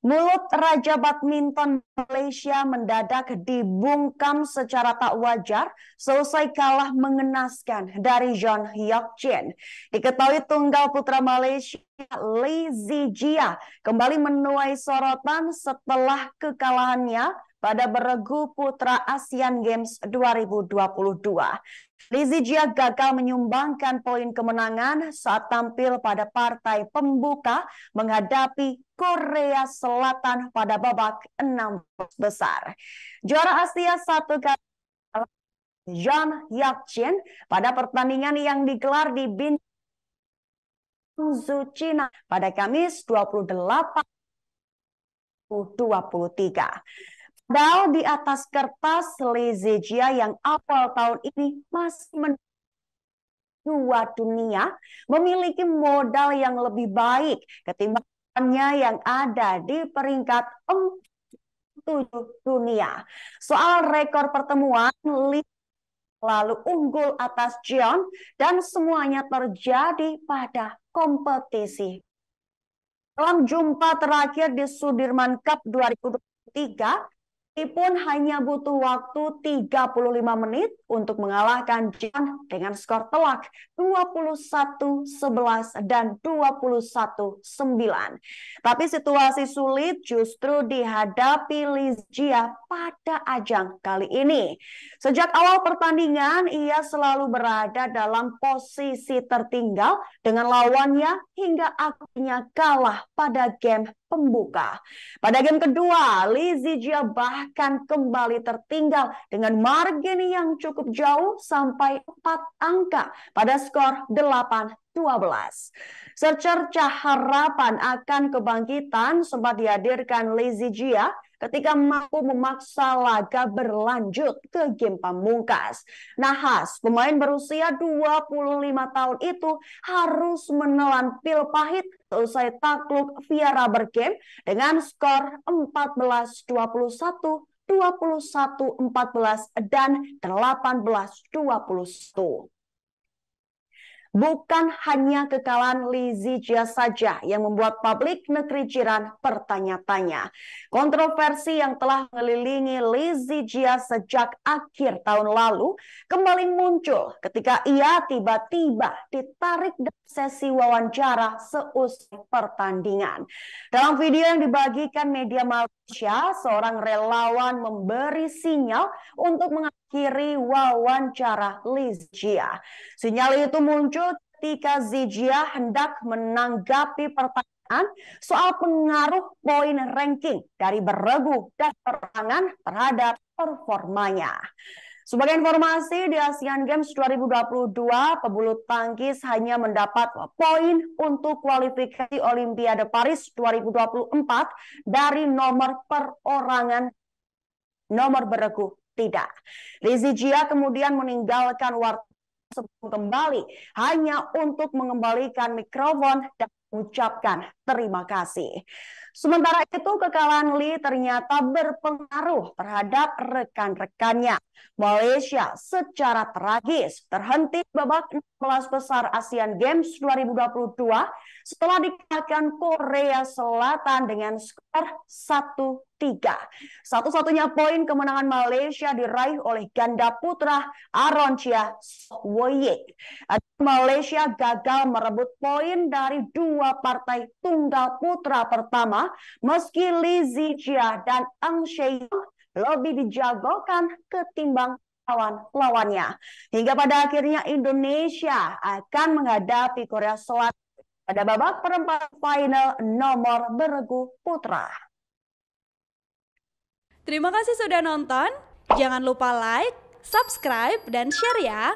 Mulut Raja Badminton Malaysia mendadak dibungkam secara tak wajar selesai kalah mengenaskan dari John Hyuk Jin. Diketahui tunggal putra Malaysia Lee Zijia kembali menuai sorotan setelah kekalahannya pada beregu putra Asian Games 2022. Lee Zijia gagal menyumbangkan poin kemenangan saat tampil pada partai pembuka menghadapi Korea Selatan pada babak 16 besar. Juara Asia satu kali John Hyuk Jin pada pertandingan yang digelar di Binzu, China pada Kamis 28/23. Padahal di atas kertas Lee Zijia yang awal tahun ini masih dua dunia memiliki modal yang lebih baik ketimbangannya yang ada di peringkat 7 dunia. Soal rekor pertemuan, Lee lalu unggul atas Jeon dan semuanya terjadi pada kompetisi. Dalam jumpa terakhir di Sudirman Cup 2023, Lee pun hanya butuh waktu 35 menit untuk mengalahkan Jeon dengan skor telak 21-11 dan 21-9. Tapi situasi sulit justru dihadapi Lee Zijia pada ajang kali ini. Sejak awal pertandingan, ia selalu berada dalam posisi tertinggal dengan lawannya hingga akhirnya kalah pada game pembuka. Pada game kedua, Lee Zijia bahkan kembali tertinggal dengan margin yang cukup jauh sampai 4 angka pada skor 8-12. Secercah harapan akan kebangkitan sempat dihadirkan Lee Zijia ketika mampu memaksa laga berlanjut ke game pamungkas. Nahas, pemain berusia 25 tahun itu harus menelan pil pahit usai takluk via rubber game dengan skor 14-21, 21-14, dan 18-21. Bukan hanya kekalahan Lee Zijia saja yang membuat publik negeri jiran bertanya-tanya. Kontroversi yang telah mengelilingi Lee Zijia sejak akhir tahun lalu kembali muncul ketika ia tiba-tiba ditarik dalam sesi wawancara seusai pertandingan. Dalam video yang dibagikan media Malaysia, seorang relawan memberi sinyal untuk mengakhiri wawancara Lee Zijia. Sinyal itu muncul ketika Zijia hendak menanggapi pertanyaan soal pengaruh poin ranking dari beregu dan perangan terhadap performanya. Sebagai informasi, di Asian Games 2022, pebulu tangkis hanya mendapat poin untuk kualifikasi Olimpiade Paris 2024 dari nomor perorangan, nomor beregu tidak. Lee Zijia kemudian meninggalkan wartawan sebelum kembali hanya untuk mengembalikan mikrofon dan mengucapkan terima kasih. Sementara itu, kekalahan Lee ternyata berpengaruh terhadap rekan-rekannya. Malaysia secara tragis terhenti babak 16 besar Asian Games 2022 setelah dikalahkan Korea Selatan dengan skor 1-3. Satu-satunya poin kemenangan Malaysia diraih oleh ganda putra Aroncia Sohwoyik. Malaysia gagal merebut poin dari dua partai tunggal putra pertama, meski Lee Zijia dan Ang Sheyong lebih dijagokan ketimbang lawan-lawannya. Hingga pada akhirnya Indonesia akan menghadapi Korea Selatan pada babak perempat final nomor beregu putra. Terima kasih sudah nonton. Jangan lupa like, subscribe, dan share ya.